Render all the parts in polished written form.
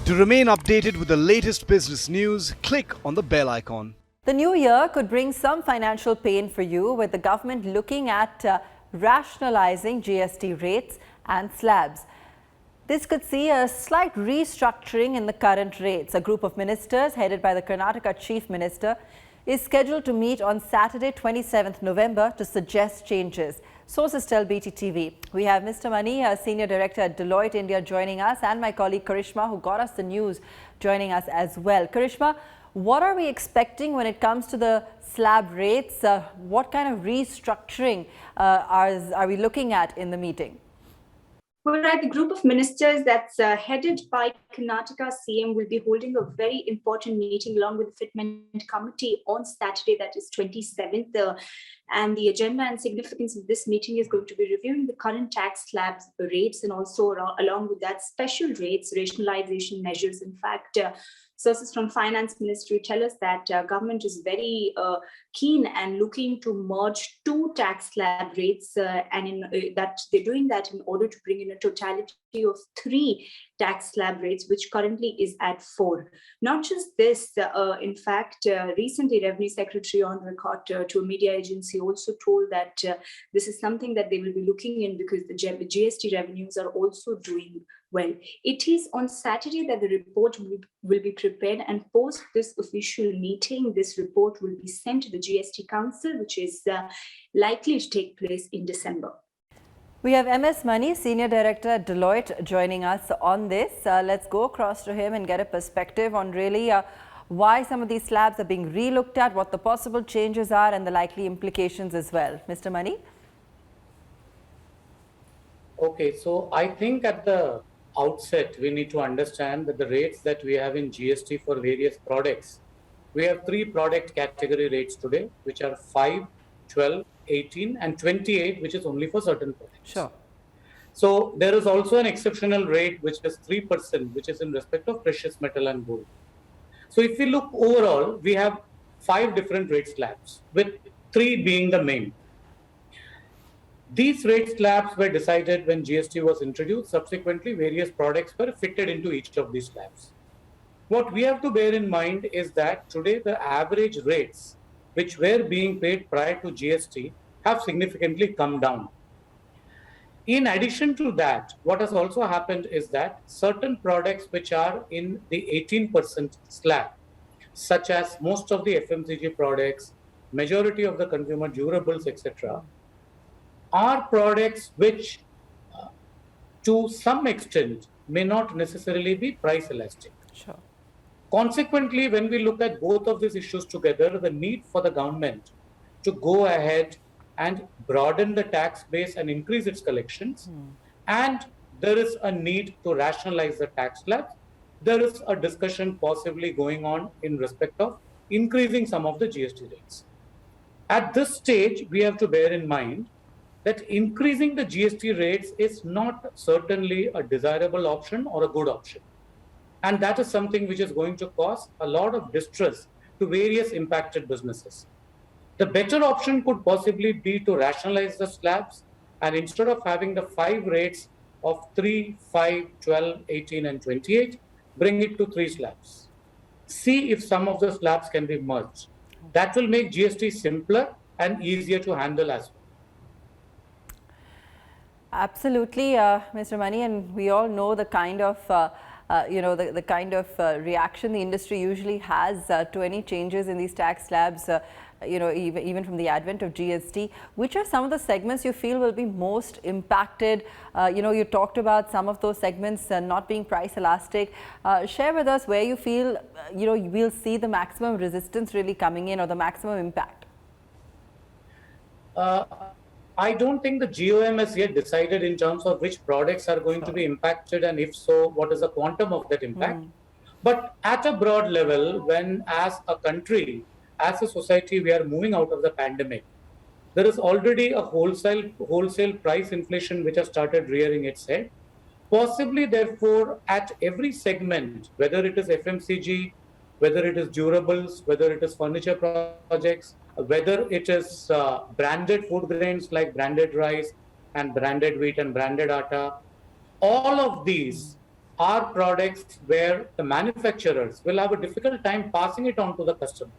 To remain updated with the latest business news, click on the bell icon. The new year could bring some financial pain for you, with the government looking at rationalising GST rates and slabs. This could see a slight restructuring in the current rates. A group of ministers headed by the Karnataka Chief Minister is scheduled to meet on Saturday, 27th November to suggest changes. Sources tell BTTV. We have Mr. Mani, a Senior Director at Deloitte India, joining us, and my colleague Karishma, who got us the news, joining us as well. Karishma, what are we expecting when it comes to the slab rates? What kind of restructuring are we looking at in the meeting? Well, right, the group of ministers that's headed by Karanataka CM will be holding a very important meeting along with the Fitment Committee on Saturday, that is 27th. And the agenda and significance of this meeting is going to be reviewing the current tax slabs rates, and also along with that special rates rationalization measures. In fact, sources from Finance Ministry tell us that government is very keen and looking to merge two tax slab rates, and that they're doing that in order to bring in a totality of 3 tax slab rates, which currently is at 4. Not just this, in fact, recently Revenue Secretary on record to a media agency also told that this is something that they will be looking in because the GST revenues are also doing well. It is on Saturday that the report will be prepared, and post this official meeting, this report will be sent to the GST Council, which is likely to take place in December. We have MS Mani, Senior Director at Deloitte, joining us on this. Let's go across to him and get a perspective on really why some of these slabs are being re-looked at, what the possible changes are, and the likely implications as well. Mr. Mani? Okay, so I think at the outset, we need to understand that the rates that we have in GST for various products, we have 3 product category rates today, which are 5, 12, 18 and 28, which is only for certain products. Sure. So there is also an exceptional rate, which is 3%, which is in respect of precious metal and gold. So if we look overall, we have 5 different rate slabs, with 3 being the main. These rate slabs were decided when GST was introduced. Subsequently, various products were fitted into each of these slabs. What we have to bear in mind is that today the average rates which were being paid prior to GST have significantly come down. In addition to that, what has also happened is that certain products which are in the 18% slab, such as most of the FMCG products, majority of the consumer durables, etc., are products which to some extent may not necessarily be price elastic. Sure. Consequently, when we look at both of these issues together, the need for the government to go ahead and broaden the tax base and increase its collections, and there is a need to rationalize the tax slabs, there is a discussion possibly going on in respect of increasing some of the GST rates. At this stage, we have to bear in mind that increasing the GST rates is not certainly a desirable option or a good option. And that is something which is going to cause a lot of distress to various impacted businesses. The better option could possibly be to rationalize the slabs, and instead of having the 5 rates of 3, 5, 12, 18 and 28, bring it to 3 slabs. See if some of the slabs can be merged. That will make GST simpler and easier to handle as well. Absolutely, Mr. Mani, and we all know the kind of the kind of reaction the industry usually has to any changes in these tax slabs, even from the advent of GST. Which are some of the segments you feel will be most impacted? You talked about some of those segments not being price elastic. Share with us where you feel, we'll see the maximum resistance really coming in, or the maximum impact. I don't think the GOM has yet decided in terms of which products are going to be impacted, and if so, what is the quantum of that impact. But at a broad level, when as a country, as a society, we are moving out of the pandemic, there is already a wholesale price inflation which has started rearing its head. Possibly, therefore, at every segment, whether it is FMCG, whether it is durables, whether it is furniture projects, whether it is branded food grains like branded rice and branded wheat and branded atta, all of these are products where the manufacturers will have a difficult time passing it on to the customer.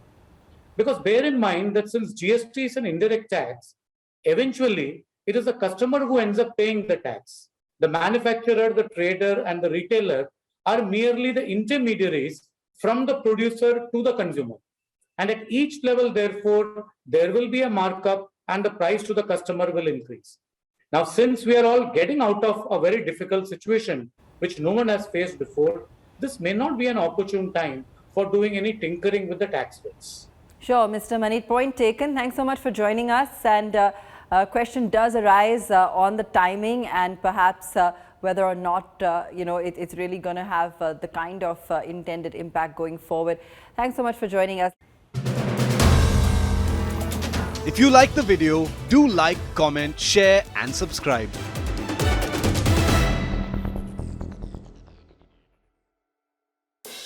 Because bear in mind that since GST is an indirect tax, eventually it is the customer who ends up paying the tax. The manufacturer, the trader, and the retailer are merely the intermediaries from the producer to the consumer. And at each level, therefore, there will be a markup and the price to the customer will increase. Now, since we are all getting out of a very difficult situation, which no one has faced before, this may not be an opportune time for doing any tinkering with the tax rates. Sure, Mr. Manit, point taken. Thanks so much for joining us. And a question does arise on the timing and perhaps whether or not, it's really going to have the kind of intended impact going forward. Thanks so much for joining us. If you like the video, do like, comment, share and subscribe.